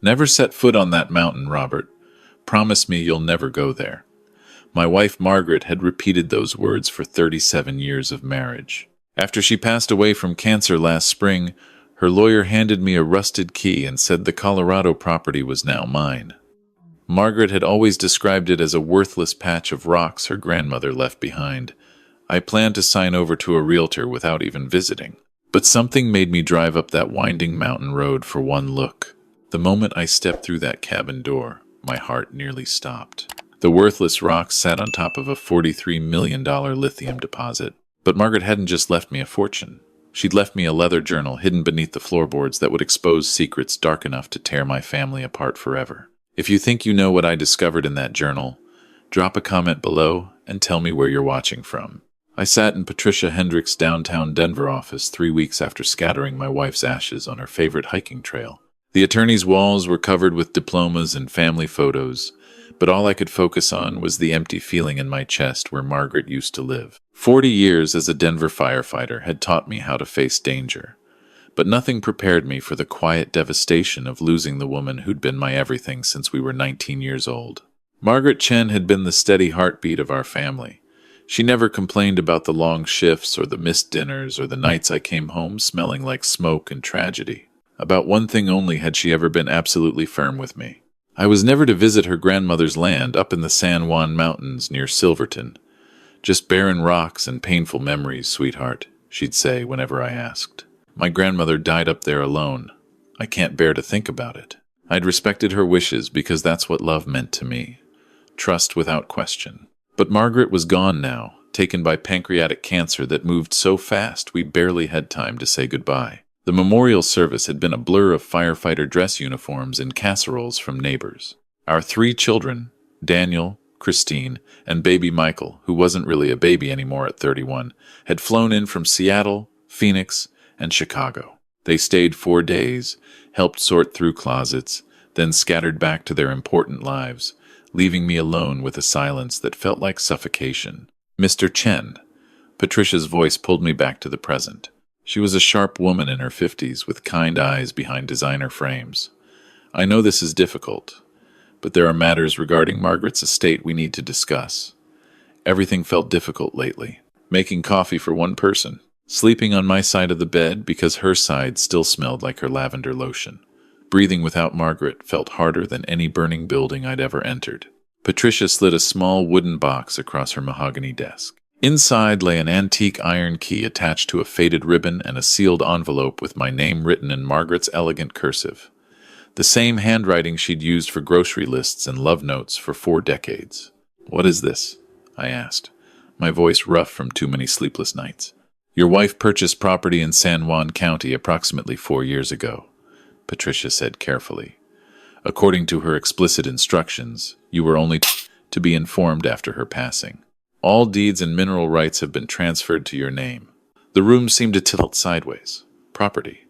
Never set foot on that mountain, Robert. Promise me you'll never go there. My wife Margaret had repeated those words for 37 years of marriage. After she passed away from cancer last spring, her lawyer handed me a rusted key and said the Colorado property was now mine. Margaret had always described it as a worthless patch of rocks her grandmother left behind. I planned to sign over to a realtor without even visiting. But something made me drive up that winding mountain road for one look. The moment I stepped through that cabin door, my heart nearly stopped. The worthless rocks sat on top of a $43 million lithium deposit. But Margaret hadn't just left me a fortune. She'd left me a leather journal hidden beneath the floorboards that would expose secrets dark enough to tear my family apart forever. If you think you know what I discovered in that journal, drop a comment below and tell me where you're watching from. I sat in Patricia Hendricks' downtown Denver office 3 weeks after scattering my wife's ashes on her favorite hiking trail. The attorney's walls were covered with diplomas and family photos, but all I could focus on was the empty feeling in my chest where Margaret used to live. 40 years as a Denver firefighter had taught me how to face danger, but nothing prepared me for the quiet devastation of losing the woman who'd been my everything since we were 19 years old. Margaret Chen had been the steady heartbeat of our family. She never complained about the long shifts or the missed dinners or the nights I came home smelling like smoke and tragedy. About one thing only had she ever been absolutely firm with me. I was never to visit her grandmother's land up in the San Juan Mountains near Silverton. Just barren rocks and painful memories, sweetheart, she'd say whenever I asked. My grandmother died up there alone. I can't bear to think about it. I'd respected her wishes because that's what love meant to me. Trust without question. But Margaret was gone now, taken by pancreatic cancer that moved so fast we barely had time to say goodbye. The memorial service had been a blur of firefighter dress uniforms and casseroles from neighbors. Our 3 children, Daniel, Christine, and baby Michael, who wasn't really a baby anymore at 31, had flown in from Seattle, Phoenix, and Chicago. They stayed 4 days, helped sort through closets, then scattered back to their important lives, leaving me alone with a silence that felt like suffocation. Mr. Chen. Patricia's voice pulled me back to the present. She was a sharp woman in her 50s with kind eyes behind designer frames. I know this is difficult, but there are matters regarding Margaret's estate we need to discuss. Everything felt difficult lately. Making coffee for one person, sleeping on my side of the bed because her side still smelled like her lavender lotion. Breathing without Margaret felt harder than any burning building I'd ever entered. Patricia slid a small wooden box across her mahogany desk. Inside lay an antique iron key attached to a faded ribbon and a sealed envelope with my name written in Margaret's elegant cursive. The same handwriting she'd used for grocery lists and love notes for 4 decades. "What is this?" I asked, my voice rough from too many sleepless nights. "Your wife purchased property in San Juan County approximately 4 years ago," Patricia said carefully. "According to her explicit instructions, you were only to be informed after her passing. All deeds and mineral rights have been transferred to your name." The room seemed to tilt sideways. Property.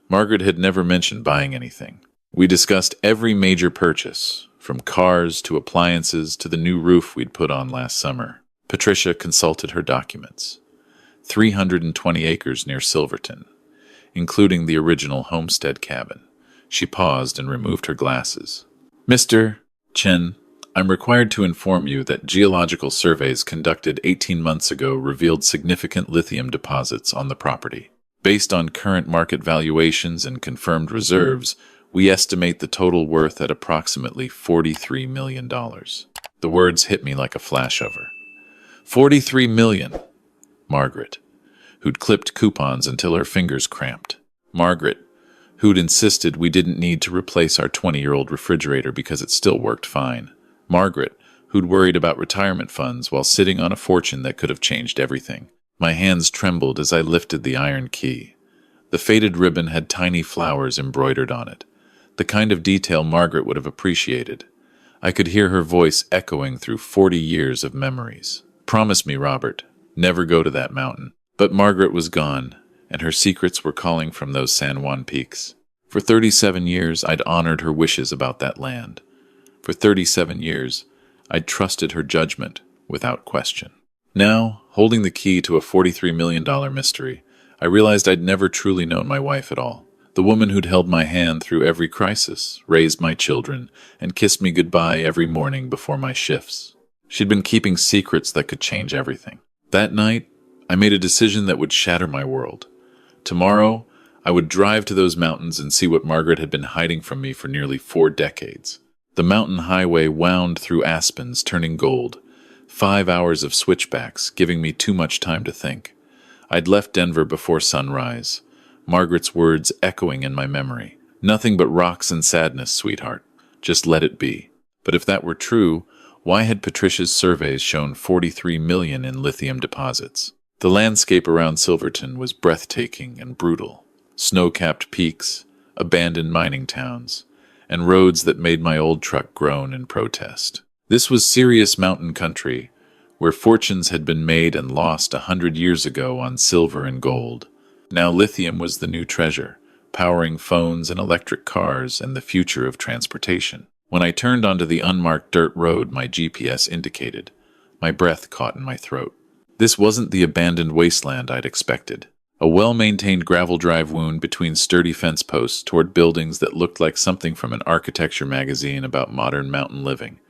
Margaret had never mentioned buying anything. We discussed every major purchase, from cars to appliances to the new roof we'd put on last summer. Patricia consulted her documents. 320 acres near Silverton, including the original homestead cabin. She paused and removed her glasses. "Mr. Chen, I'm required to inform you that geological surveys conducted 18 months ago revealed significant lithium deposits on the property. Based on current market valuations and confirmed reserves, we estimate the total worth at approximately $43 million. The words hit me like a flashover. 43 million! Margaret, who'd clipped coupons until her fingers cramped. Margaret, who'd insisted we didn't need to replace our 20-year-old refrigerator because it still worked fine. Margaret, who'd worried about retirement funds while sitting on a fortune that could have changed everything. My hands trembled as I lifted the iron key. The faded ribbon had tiny flowers embroidered on it, the kind of detail Margaret would have appreciated. I could hear her voice echoing through 40 years of memories. "Promise me, Robert, never go to that mountain." But Margaret was gone, and her secrets were calling from those San Juan peaks. For 37 years, I'd honored her wishes about that land. For 37 years, I'd trusted her judgment without question. Now, holding the key to a $43 million mystery, I realized I'd never truly known my wife at all. The The woman who'd held my hand through every crisis, raised my children, and kissed me goodbye every morning before my shifts. She'd been keeping secrets that could change everything. That night, I made a decision that would shatter my world. Tomorrow, I would drive to those mountains and see what Margaret had been hiding from me for nearly 4 decades. The mountain highway wound through aspens, turning gold. 5 hours of switchbacks, giving me too much time to think. I'd left Denver before sunrise, Margaret's words echoing in my memory. Nothing but rocks and sadness, sweetheart. Just let it be. But if that were true, why had Patricia's surveys shown 43 million in lithium deposits? The landscape around Silverton was breathtaking and brutal. Snow-capped peaks, abandoned mining towns, and roads that made my old truck groan in protest. This was serious mountain country, where fortunes had been made and lost 100 years ago on silver and gold. Now lithium was the new treasure, powering phones and electric cars and the future of transportation. When I turned onto the unmarked dirt road my GPS indicated, my breath caught in my throat. This wasn't the abandoned wasteland I'd expected. A well-maintained gravel drive wound between sturdy fence posts toward buildings that looked like something from an architecture magazine about modern mountain living.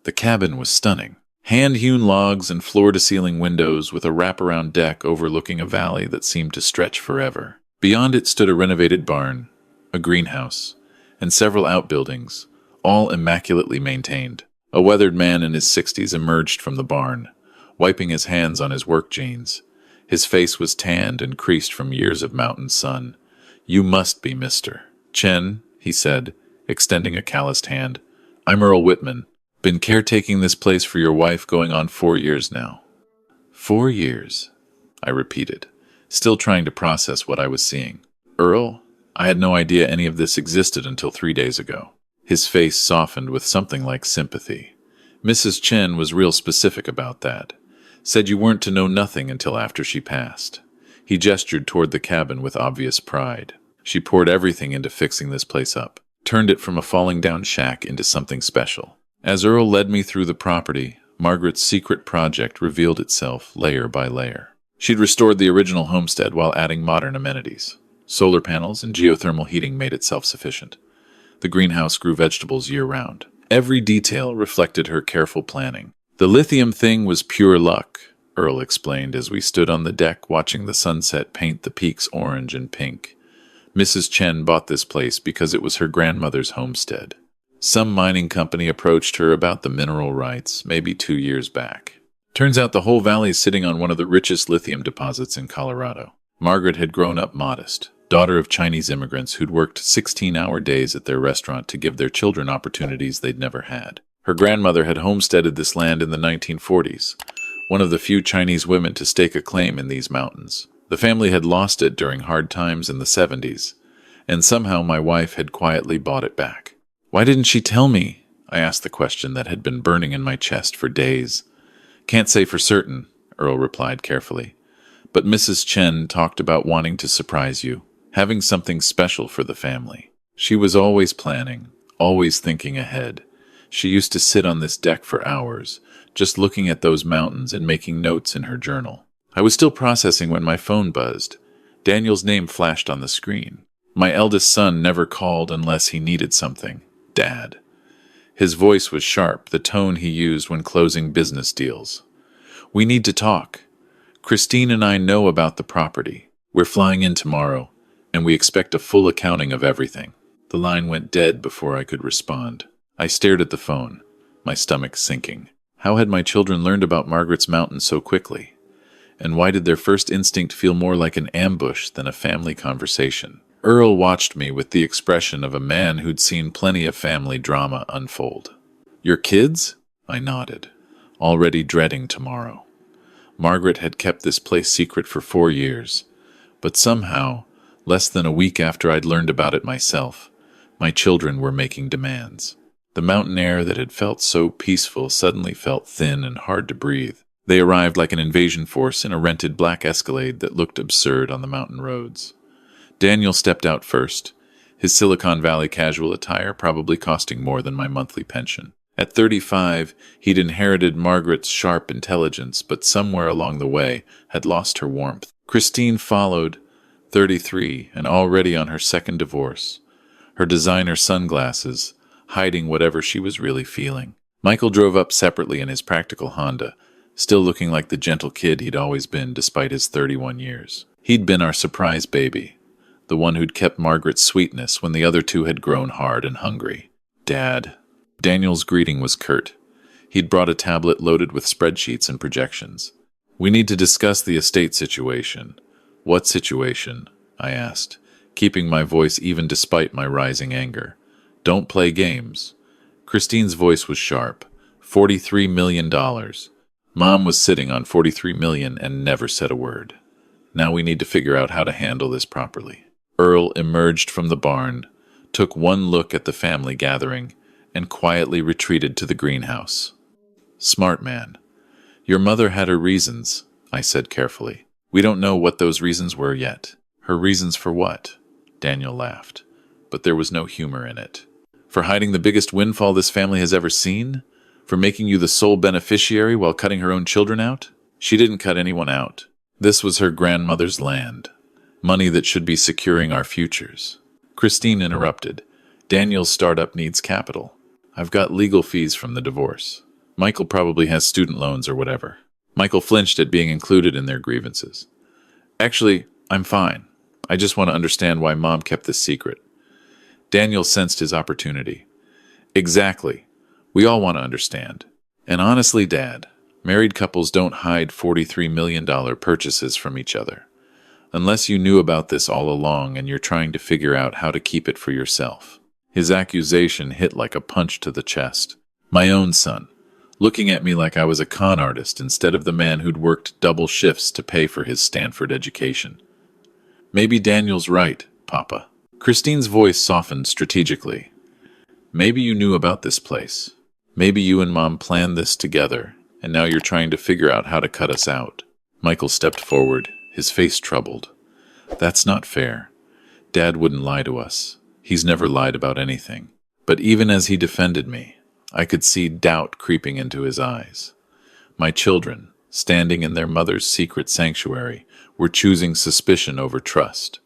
The cabin was stunning. Hand-hewn logs and floor-to-ceiling windows with a wraparound deck overlooking a valley that seemed to stretch forever. Beyond it stood a renovated barn, a greenhouse, and several outbuildings, all immaculately maintained. A weathered man in his 60s emerged from the barn, wiping his hands on his work jeans. His face was tanned and creased from years of mountain sun. "You must be Mr. Chen," he said, extending a calloused hand. "I'm Earl Whitman. Been caretaking this place for your wife going on 4 years now." 4 years, I repeated, still trying to process what I was seeing. "Earl, I had no idea any of this existed until 3 days ago." His face softened with something like sympathy. "Mrs. Chen was real specific about that. Said you weren't to know nothing until after she passed." He gestured toward the cabin with obvious pride. "She poured everything into fixing this place up, turned it from a falling-down shack into something special." As Earl led me through the property, Margaret's secret project revealed itself layer by layer. She'd restored the original homestead while adding modern amenities. Solar panels and geothermal heating made it self-sufficient. The greenhouse grew vegetables year-round. Every detail reflected her careful planning. "The lithium thing was pure luck," Earl explained as we stood on the deck watching the sunset paint the peaks orange and pink. "Mrs. Chen bought this place because it was her grandmother's homestead. Some mining company approached her about the mineral rights, maybe 2 years back. Turns out the whole valley is sitting on one of the richest lithium deposits in Colorado. Margaret had grown up modest, daughter of Chinese immigrants who'd worked 16-hour days at their restaurant to give their children opportunities they'd never had. Her grandmother had homesteaded this land in the 1940s, one of the few Chinese women to stake a claim in these mountains. The family had lost it during hard times in the 70s, and somehow my wife had quietly bought it back. "Why didn't she tell me?" I asked the question that had been burning in my chest for days. "Can't say for certain," Earl replied carefully. "But Mrs. Chen talked about wanting to surprise you, having something special for the family. She was always planning, always thinking ahead. She used to sit on this deck for hours, just looking at those mountains and making notes in her journal." I was still processing when my phone buzzed. Daniel's name flashed on the screen. My eldest son never called unless he needed something. Dad. His voice was sharp, the tone he used when closing business deals. "We need to talk. Christine and I know about the property. We're flying in tomorrow, and we expect a full accounting of everything." The line went dead before I could respond. I stared at the phone, my stomach sinking. How had my children learned about Margaret's mountain so quickly? And why did their first instinct feel more like an ambush than a family conversation? Earl watched me with the expression of a man who'd seen plenty of family drama unfold. "Your kids?" I nodded, already dreading tomorrow. Margaret had kept this place secret for 4 years, but somehow, less than a week after I'd learned about it myself, my children were making demands. The mountain air that had felt so peaceful suddenly felt thin and hard to breathe. They arrived like an invasion force in a rented black Escalade that looked absurd on the mountain roads. Daniel stepped out first, his Silicon Valley casual attire probably costing more than my monthly pension. At 35, he'd inherited Margaret's sharp intelligence, but somewhere along the way had lost her warmth. Christine followed, 33, and already on her second divorce. Her designer sunglasses, hiding whatever she was really feeling. Michael drove up separately in his practical Honda, still looking like the gentle kid he'd always been despite his 31 years. He'd been our surprise baby, the one who'd kept Margaret's sweetness when the other two had grown hard and hungry. Dad. Daniel's greeting was curt. He'd brought a tablet loaded with spreadsheets and projections. We need to discuss the estate situation. What situation? I asked, keeping my voice even despite my rising anger. Don't play games. Christine's voice was sharp. $43 million. Mom was sitting on $43 million and never said a word. Now we need to figure out how to handle this properly. Earl emerged from the barn, took one look at the family gathering, and quietly retreated to the greenhouse. Smart man. Your mother had her reasons, I said carefully. We don't know what those reasons were yet. Her reasons for what? Daniel laughed, but there was no humor in it. For hiding the biggest windfall this family has ever seen? For making you the sole beneficiary while cutting her own children out? She didn't cut anyone out. This was her grandmother's land. Money that should be securing our futures. Christine interrupted. Daniel's startup needs capital. I've got legal fees from the divorce. Michael probably has student loans or whatever. Michael flinched at being included in their grievances. Actually, I'm fine. I just want to understand why Mom kept this secret. Daniel sensed his opportunity. Exactly. We all want to understand. And honestly, Dad, married couples don't hide $43 million purchases from each other. Unless you knew about this all along and you're trying to figure out how to keep it for yourself. His accusation hit like a punch to the chest. My own son, looking at me like I was a con artist instead of the man who'd worked double shifts to pay for his Stanford education. Maybe Daniel's right, Papa. Christine's voice softened strategically. Maybe you knew about this place. Maybe you and Mom planned this together, and now you're trying to figure out how to cut us out. Michael stepped forward, his face troubled. That's not fair. Dad wouldn't lie to us. He's never lied about anything. But even as he defended me, I could see doubt creeping into his eyes. My children, standing in their mother's secret sanctuary, were choosing suspicion over trust,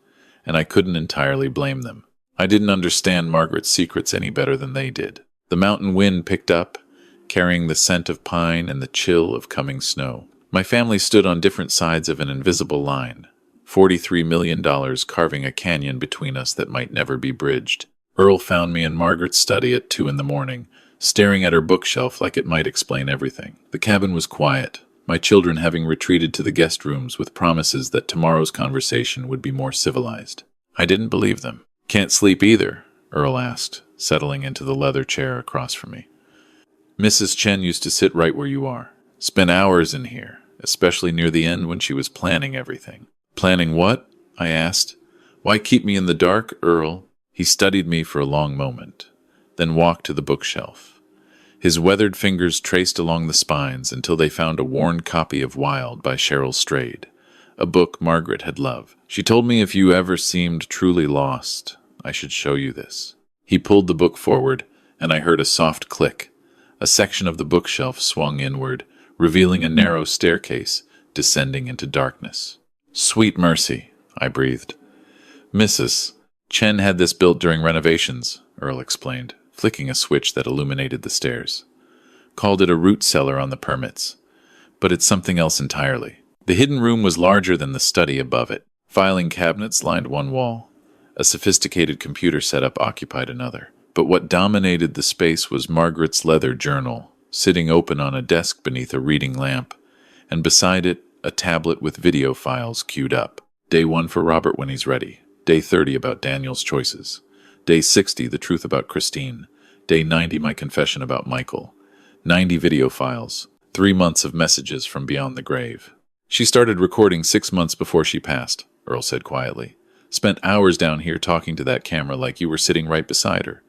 and I couldn't entirely blame them. I didn't understand Margaret's secrets any better than they did. The mountain wind picked up, carrying the scent of pine and the chill of coming snow. My family stood on different sides of an invisible line, $43 million carving a canyon between us that might never be bridged. Earl found me in Margaret's study at 2 a.m, staring at her bookshelf like it might explain everything. The cabin was quiet, my children having retreated to the guest rooms with promises that tomorrow's conversation would be more civilized. I didn't believe them. Can't sleep either, Earl asked, settling into the leather chair across from me. Mrs. Chen used to sit right where you are. Spent hours in here, especially near the end when she was planning everything. Planning what? I asked. Why keep me in the dark, Earl? He studied me for a long moment, then walked to the bookshelf. His weathered fingers traced along the spines until they found a worn copy of Wild by Cheryl Strayed, a book Margaret had loved. She told me if you ever seemed truly lost, I should show you this. He pulled the book forward, and I heard a soft click. A section of the bookshelf swung inward, revealing a narrow staircase descending into darkness. Sweet mercy, I breathed. Mrs. Chen had this built during renovations, Earl explained, flicking a switch that illuminated the stairs. Called it a root cellar on the permits. But it's something else entirely. The hidden room was larger than the study above it. Filing cabinets lined one wall. A sophisticated computer setup occupied another. But what dominated the space was Margaret's leather journal, sitting open on a desk beneath a reading lamp, and beside it, a tablet with video files queued up. Day 1 for Robert when he's ready. Day 30 about Daniel's choices. Day 60, the truth about Christine. Day 90, my confession about Michael. 90 video files. 3 months of messages from beyond the grave. She started recording 6 months before she passed, Earl said quietly. Spent hours down here talking to that camera like you were sitting right beside her.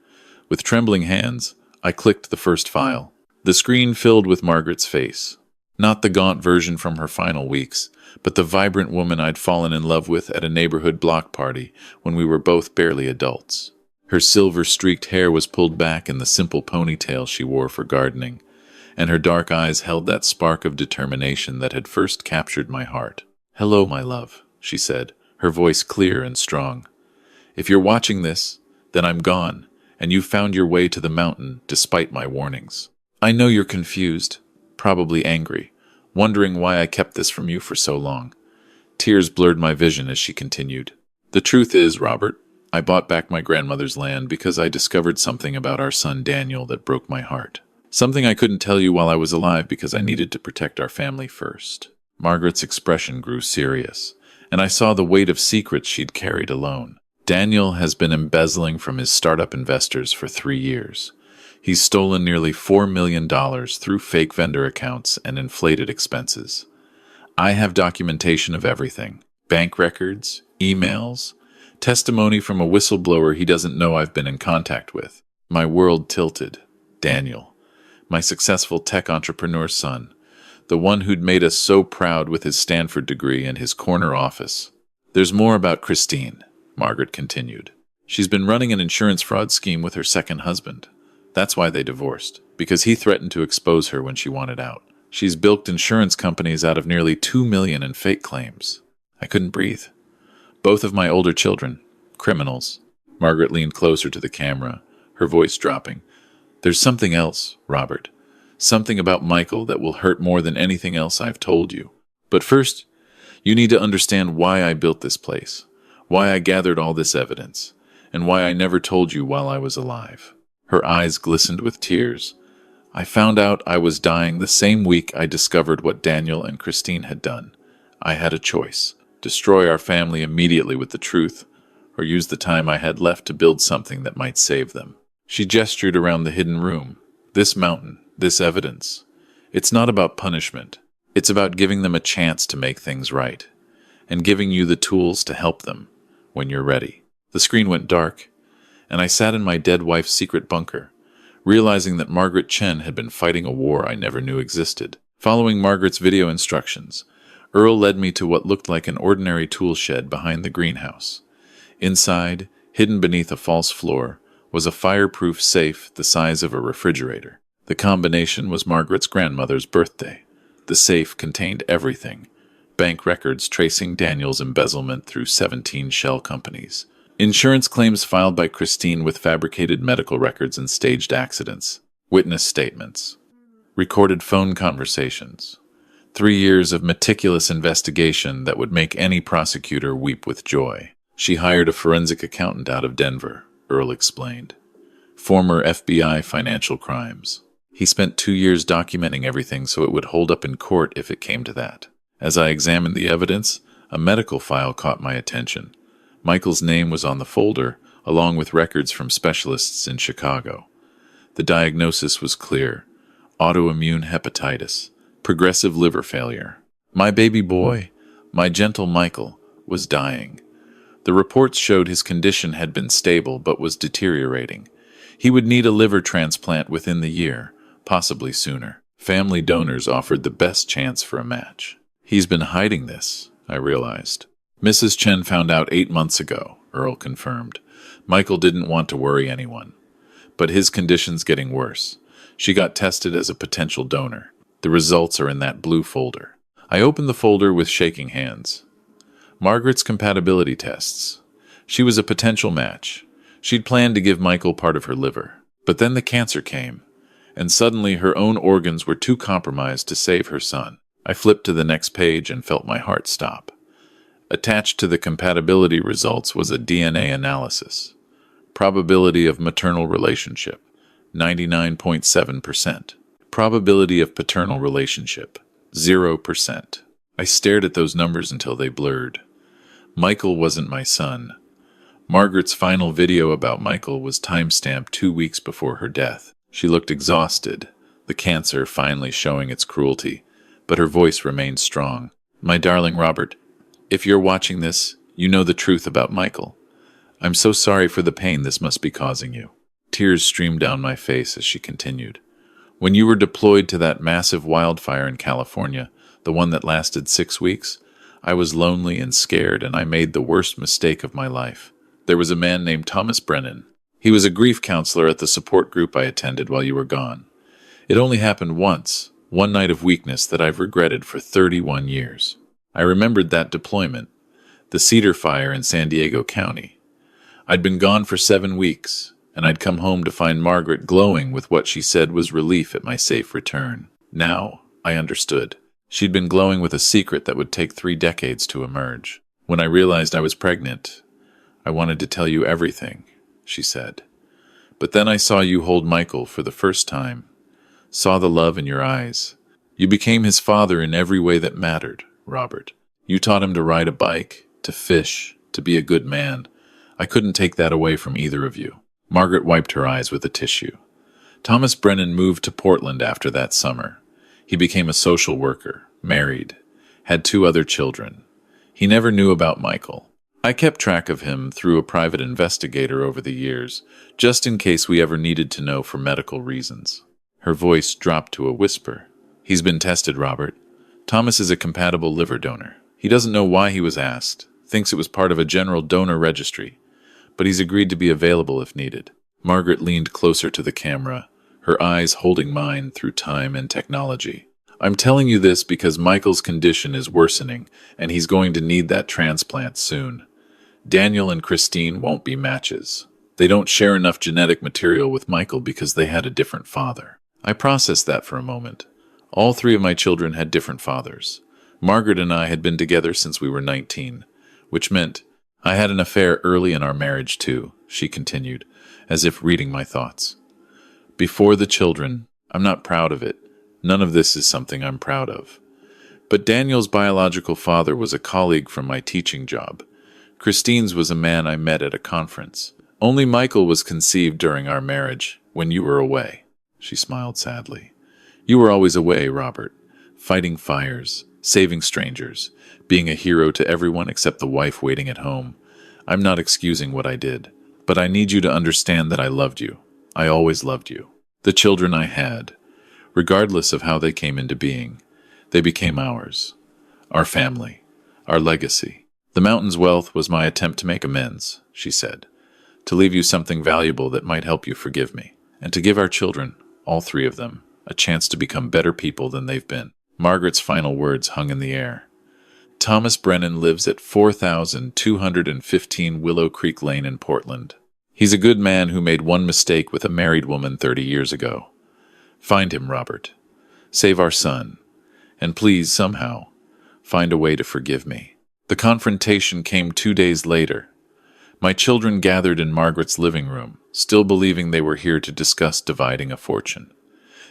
With trembling hands, I clicked the first file. The screen filled with Margaret's face. Not the gaunt version from her final weeks, but the vibrant woman I'd fallen in love with at a neighborhood block party when we were both barely adults. Her silver-streaked hair was pulled back in the simple ponytail she wore for gardening, and her dark eyes held that spark of determination that had first captured my heart. "Hello, my love," she said, her voice clear and strong. "If you're watching this, then I'm gone, and you found your way to the mountain despite my warnings. I know you're confused, probably angry, wondering why I kept this from you for so long." Tears blurred my vision as she continued. "The truth is, Robert, I bought back my grandmother's land because I discovered something about our son Daniel that broke my heart. Something I couldn't tell you while I was alive because I needed to protect our family first." Margaret's expression grew serious, and I saw the weight of secrets she'd carried alone. "Daniel has been embezzling from his startup investors for 3 years. He's stolen nearly $4 million through fake vendor accounts and inflated expenses. I have documentation of everything: bank records, emails, testimony from a whistleblower he doesn't know I've been in contact with." My world tilted. Daniel, my successful tech entrepreneur's son, the one who'd made us so proud with his Stanford degree and his corner office. "There's more about Christine," Margaret continued. "She's been running an insurance fraud scheme with her second husband. That's why they divorced, because he threatened to expose her when she wanted out. She's bilked insurance companies out of nearly $2 million in fake claims." I couldn't breathe. "Both of my older children, criminals." Margaret leaned closer to the camera, her voice dropping. "There's something else, Robert. Something about Michael that will hurt more than anything else I've told you. But first, you need to understand why I built this place, why I gathered all this evidence, and why I never told you while I was alive." Her eyes glistened with tears. "I found out I was dying the same week I discovered what Daniel and Christine had done. I had a choice: destroy our family immediately with the truth, or use the time I had left to build something that might save them." She gestured around the hidden room. "This mountain, this evidence. It's not about punishment. It's about giving them a chance to make things right, and giving you the tools to help them when you're ready." The screen went dark, and I sat in my dead wife's secret bunker, realizing that Margaret Chen had been fighting a war I never knew existed. Following Margaret's video instructions, Earl led me to what looked like an ordinary tool shed behind the greenhouse. Inside, hidden beneath a false floor, was a fireproof safe the size of a refrigerator. The combination was Margaret's grandmother's birthday. The safe contained everything: bank records tracing Daniel's embezzlement through 17 shell companies, insurance claims filed by Christine with fabricated medical records and staged accidents, witness statements, recorded phone conversations, 3 years of meticulous investigation that would make any prosecutor weep with joy. "She hired a forensic accountant out of Denver," Earl explained. "Former FBI financial crimes. He spent 2 years documenting everything so it would hold up in court if it came to that." As I examined the evidence, a medical file caught my attention. Michael's name was on the folder, along with records from specialists in Chicago. The diagnosis was clear: autoimmune hepatitis, progressive liver failure. My baby boy, my gentle Michael, was dying. The reports showed his condition had been stable but was deteriorating. He would need a liver transplant within the year, possibly sooner. Family donors offered the best chance for a match. "He's been hiding this," I realized. "Mrs. Chen found out 8 months ago," Earl confirmed. "Michael didn't want to worry anyone. But his condition's getting worse. She got tested as a potential donor. The results are in that blue folder." I opened the folder with shaking hands. Margaret's compatibility tests. She was a potential match. She'd planned to give Michael part of her liver. But then the cancer came, and suddenly her own organs were too compromised to save her son. I flipped to the next page and felt my heart stop. Attached to the compatibility results was a DNA analysis. Probability of maternal relationship, 99.7%. Probability of paternal relationship, 0%. I stared at those numbers until they blurred. Michael wasn't my son. Margaret's final video about Michael was timestamped 2 weeks before her death. She looked exhausted, the cancer finally showing its cruelty, but her voice remained strong. "My darling Robert, if you're watching this, you know the truth about Michael. I'm so sorry for the pain this must be causing you." Tears streamed down my face as she continued. "When you were deployed to that massive wildfire in California, the one that lasted 6 weeks, I was lonely and scared, and I made the worst mistake of my life. There was a man named Thomas Brennan. He was a grief counselor at the support group I attended while you were gone. It only happened once, one night of weakness that I've regretted for 31 years. I remembered that deployment, The Cedar Fire in San Diego County. I'd been gone for 7 weeks, and I'd come home to find Margaret glowing with what she said was relief at my safe return. Now, I understood. She'd been glowing with a secret that would take 3 decades to emerge. When I realized I was pregnant, I wanted to tell you everything, she said. But then I saw you hold Michael for the first time, saw the love in your eyes. You became his father in every way that mattered, Robert. You taught him to ride a bike, to fish, to be a good man. I couldn't take that away from either of you. Margaret wiped her eyes with a tissue. Thomas Brennan moved to Portland after that summer. He became a social worker, married, had 2 other children. He never knew about Michael. I kept track of him through a private investigator over the years, just in case we ever needed to know for medical reasons. Her voice dropped to a whisper. He's been tested, Robert. Thomas is a compatible liver donor. He doesn't know why he was asked, thinks it was part of a general donor registry, but he's agreed to be available if needed. Margaret leaned closer to the camera, her eyes holding mine through time and technology. I'm telling you this because Michael's condition is worsening, and he's going to need that transplant soon. Daniel and Christine won't be matches. They don't share enough genetic material with Michael because they had a different father. I processed that for a moment. All 3 of my children had different fathers. Margaret and I had been together since we were 19, which meant I had an affair early in our marriage too, she continued, as if reading my thoughts. Before the children, I'm not proud of it. None of this is something I'm proud of. But Daniel's biological father was a colleague from my teaching job. Christine's was a man I met at a conference. Only Michael was conceived during our marriage, when you were away. She smiled sadly. You were always away, Robert, fighting fires, saving strangers, being a hero to everyone except the wife waiting at home. I'm not excusing what I did, but I need you to understand that I loved you. I always loved you. The children I had, regardless of how they came into being, they became ours, our family, our legacy. The mountain's wealth was my attempt to make amends, she said, to leave you something valuable that might help you forgive me, and to give our children, all 3 of them, a chance to become better people than they've been. Margaret's final words hung in the air. Thomas Brennan lives at 4215 Willow Creek Lane in Portland. He's a good man who made one mistake with a married woman 30 years ago. Find him, Robert. Save our son. And please, somehow, find a way to forgive me. The confrontation came 2 days later. My children gathered in Margaret's living room, still believing they were here to discuss dividing a fortune.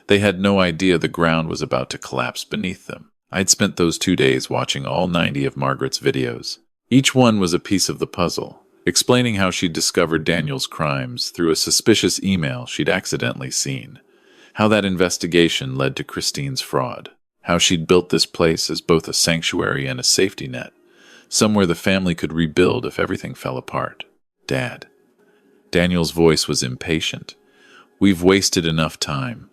They had no idea the ground was about to collapse beneath them. I'd spent those 2 days watching all 90 of Margaret's videos. Each one was a piece of the puzzle, explaining how she'd discovered Daniel's crimes through a suspicious email she'd accidentally seen, how that investigation led to Christine's fraud, how she'd built this place as both a sanctuary and a safety net, somewhere the family could rebuild if everything fell apart. Dad. Daniel's voice was impatient. We've wasted enough time.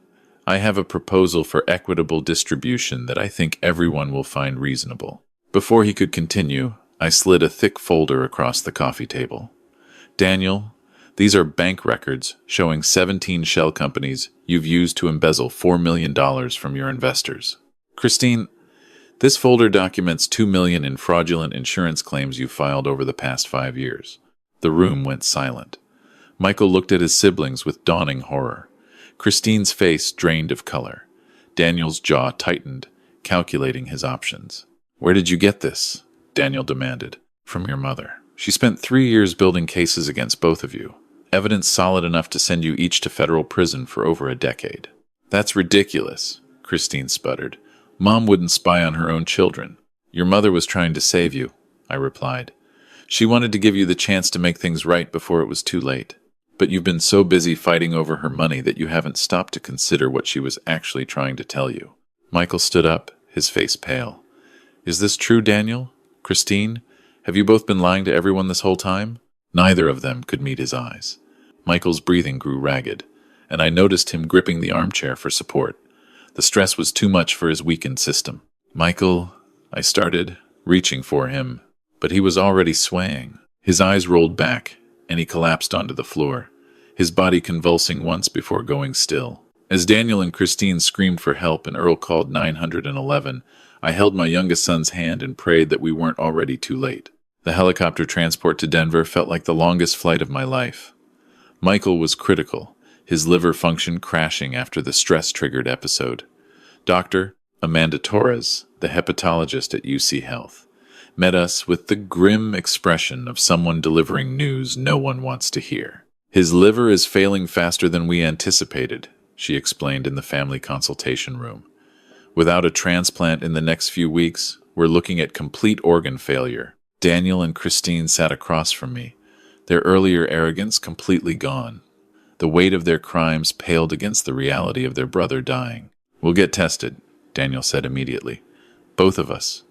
I have a proposal for equitable distribution that I think everyone will find reasonable. Before he could continue, I slid a thick folder across the coffee table. Daniel, these are bank records showing 17 shell companies you've used to embezzle $4 million from your investors. Christine, this folder documents $2 million in fraudulent insurance claims you've filed over the past 5 years. The room went silent. Michael looked at his siblings with dawning horror. Christine's face drained of color. Daniel's jaw tightened, calculating his options. Where did you get this? Daniel demanded. From your mother. She spent 3 years building cases against both of you. Evidence solid enough to send you each to federal prison for over a decade. That's ridiculous, Christine sputtered. Mom wouldn't spy on her own children. Your mother was trying to save you, I replied. She wanted to give you the chance to make things right before it was too late. But you've been so busy fighting over her money that you haven't stopped to consider what she was actually trying to tell you. Michael stood up, his face pale. Is this true, Daniel? Christine? Have you both been lying to everyone this whole time? Neither of them could meet his eyes. Michael's breathing grew ragged, and I noticed him gripping the armchair for support. The stress was too much for his weakened system. Michael, I started, reaching for him, but he was already swaying. His eyes rolled back, and he collapsed onto the floor, his body convulsing once before going still. As Daniel and Christine screamed for help and Earl called 911, I held my youngest son's hand and prayed that we weren't already too late. The helicopter transport to Denver felt like the longest flight of my life. Michael was critical, his liver function crashing after the stress-triggered episode. Dr. Amanda Torres, the hepatologist at UC Health, met us with the grim expression of someone delivering news no one wants to hear. His liver is failing faster than we anticipated, she explained in the family consultation room. Without a transplant in the next few weeks, we're looking at complete organ failure. Daniel and Christine sat across from me, their earlier arrogance completely gone. The weight of their crimes paled against the reality of their brother dying. We'll get tested, Daniel said immediately. Both of us.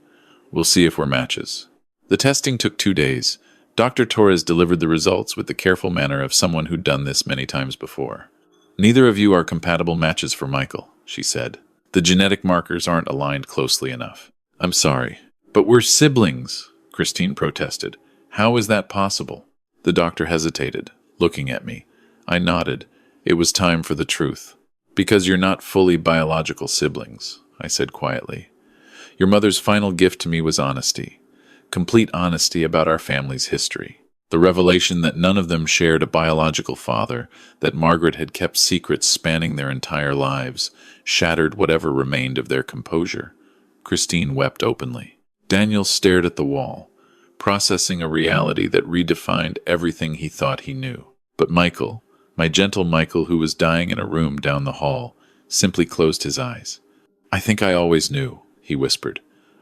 We'll see if we're matches. The testing took 2 days. Dr. Torres delivered the results with the careful manner of someone who'd done this many times before. Neither of you are compatible matches for Michael, she said. The genetic markers aren't aligned closely enough. I'm sorry, but we're siblings, Christine protested. How is that possible? The doctor hesitated, looking at me. I nodded. It was time for the truth. Because you're not fully biological siblings, I said quietly. Your mother's final gift to me was honesty. Complete honesty about our family's history. The revelation that none of them shared a biological father, that Margaret had kept secrets spanning their entire lives, shattered whatever remained of their composure. Christine wept openly. Daniel stared at the wall, processing a reality that redefined everything he thought he knew. But Michael, my gentle Michael who was dying in a room down the hall, simply closed his eyes. I think I always knew, he whispered.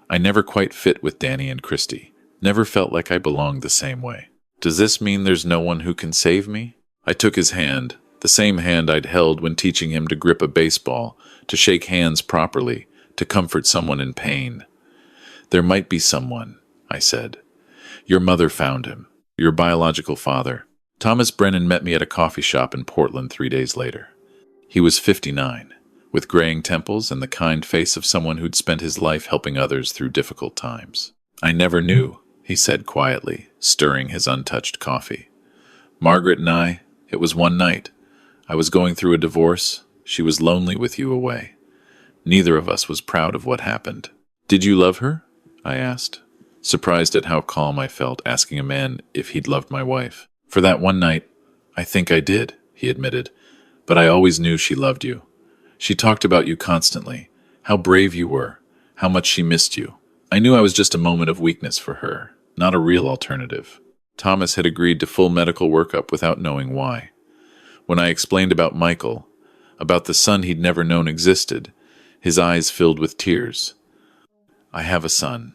I never quite fit with Danny and Christy. Never felt like I belonged the same way. Does this mean there's no one who can save me? I took his hand, the same hand I'd held when teaching him to grip a baseball, to shake hands properly, to comfort someone in pain. There might be someone, I said. Your mother found him. Your biological father. Thomas Brennan met me at a coffee shop in Portland 3 days later. He was 59, with graying temples and the kind face of someone who'd spent his life helping others through difficult times. I never knew, he said quietly, stirring his untouched coffee. Margaret and I, it was one night. I was going through a divorce. She was lonely with you away. Neither of us was proud of what happened. Did you love her? I asked, surprised at how calm I felt asking a man if he'd loved my wife. For that one night, I think I did, he admitted, but I always knew she loved you. She talked about you constantly, how brave you were, how much she missed you. I knew I was just a moment of weakness for her, not a real alternative. Thomas had agreed to full medical workup without knowing why. When I explained about Michael, about the son he'd never known existed, his eyes filled with tears. I have a son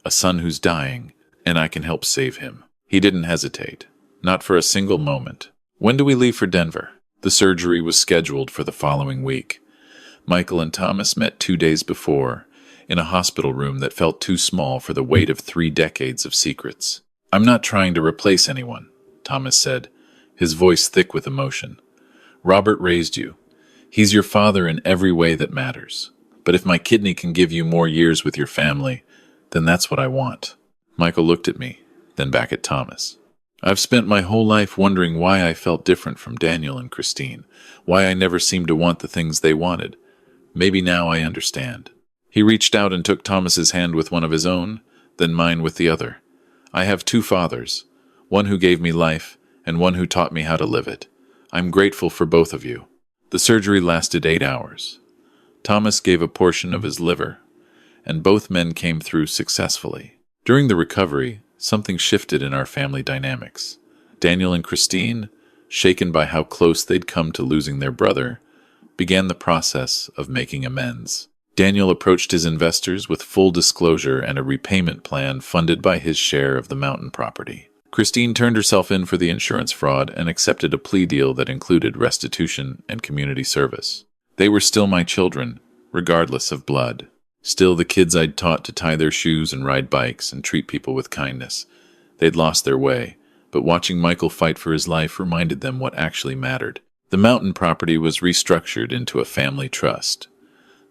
who's dying, and I can help save him. He didn't hesitate, not for a single moment. When do we leave for Denver? The surgery was scheduled for the following week. Michael and Thomas met 2 days before, in a hospital room that felt too small for the weight of 3 decades of secrets. I'm not trying to replace anyone, Thomas said, his voice thick with emotion. Robert raised you. He's your father in every way that matters. But if my kidney can give you more years with your family, then that's what I want. Michael looked at me, then back at Thomas. I've spent my whole life wondering why I felt different from Daniel and Christine, why I never seemed to want the things they wanted. Maybe now I understand. He reached out and took Thomas's hand with one of his own, then mine with the other. I have 2 fathers, one who gave me life and one who taught me how to live it. I'm grateful for both of you. The surgery lasted 8 hours. Thomas gave a portion of his liver, and both men came through successfully. During the recovery, something shifted in our family dynamics. Daniel and Christine, shaken by how close they'd come to losing their brother, began the process of making amends. Daniel approached his investors with full disclosure and a repayment plan funded by his share of the mountain property. Christine turned herself in for the insurance fraud and accepted a plea deal that included restitution and community service. They were still my children, regardless of blood. Still the kids I'd taught to tie their shoes and ride bikes and treat people with kindness. They'd lost their way, but watching Michael fight for his life reminded them what actually mattered. The mountain property was restructured into a family trust.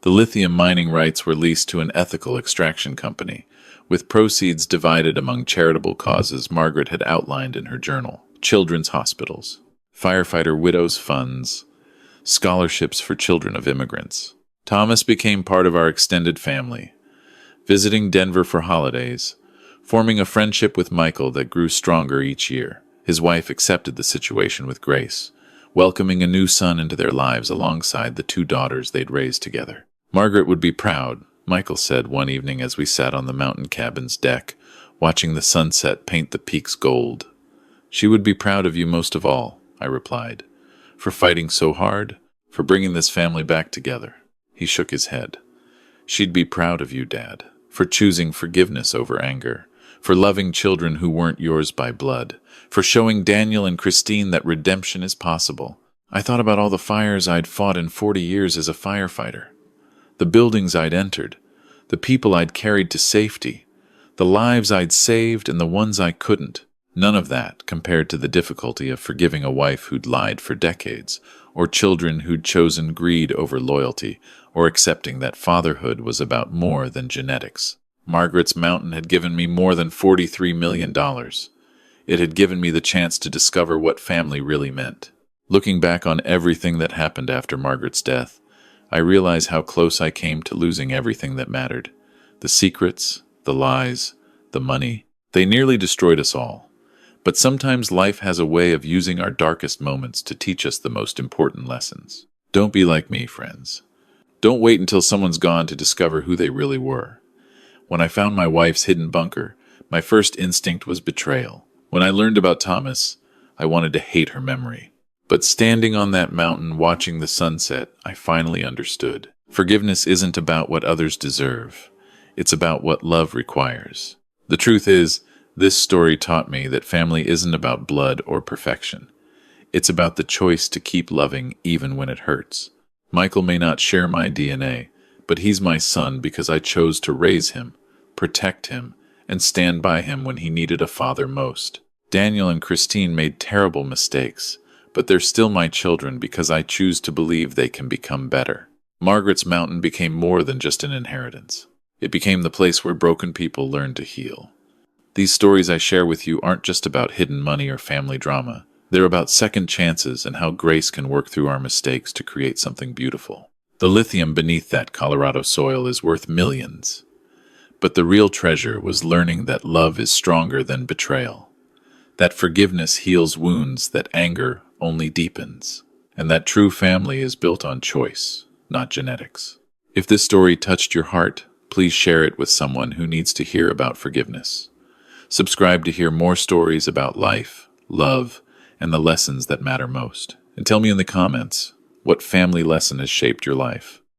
The lithium mining rights were leased to an ethical extraction company, with proceeds divided among charitable causes Margaret had outlined in her journal. Children's hospitals, firefighter widows' funds, scholarships for children of immigrants. Thomas became part of our extended family, visiting Denver for holidays, forming a friendship with Michael that grew stronger each year. His wife accepted the situation with grace, welcoming a new son into their lives alongside the 2 daughters they'd raised together. Margaret would be proud, Michael said one evening as we sat on the mountain cabin's deck, watching the sunset paint the peaks gold. She would be proud of you most of all, I replied, for fighting so hard, for bringing this family back together. He shook his head. She'd be proud of you, Dad, for choosing forgiveness over anger, for loving children who weren't yours by blood, for showing Daniel and Christine that redemption is possible. I thought about all the fires I'd fought in 40 years as a firefighter, the buildings I'd entered, the people I'd carried to safety, the lives I'd saved and the ones I couldn't. None of that compared to the difficulty of forgiving a wife who'd lied for decades, or children who'd chosen greed over loyalty, or accepting that fatherhood was about more than genetics. Margaret's mountain had given me more than $43 million. It had given me the chance to discover what family really meant. Looking back on everything that happened after Margaret's death, I realize how close I came to losing everything that mattered. The secrets, the lies, the money. They nearly destroyed us all. But sometimes life has a way of using our darkest moments to teach us the most important lessons. Don't be like me, friends. Don't wait until someone's gone to discover who they really were. When I found my wife's hidden bunker, my first instinct was betrayal. When I learned about Thomas, I wanted to hate her memory. But standing on that mountain watching the sunset, I finally understood. Forgiveness isn't about what others deserve. It's about what love requires. The truth is, this story taught me that family isn't about blood or perfection. It's about the choice to keep loving even when it hurts. Michael may not share my DNA, but he's my son because I chose to raise him, protect him, and stand by him when he needed a father most. Daniel and Christine made terrible mistakes, but they're still my children because I choose to believe they can become better. Margaret's mountain became more than just an inheritance. It became the place where broken people learn to heal. These stories I share with you aren't just about hidden money or family drama. They're about second chances and how grace can work through our mistakes to create something beautiful. The lithium beneath that Colorado soil is worth millions. But the real treasure was learning that love is stronger than betrayal, that forgiveness heals wounds that anger only deepens, and that true family is built on choice, not genetics. If this story touched your heart, please share it with someone who needs to hear about forgiveness. Subscribe to hear more stories about life, love, and the lessons that matter most. And tell me in the comments what family lesson has shaped your life.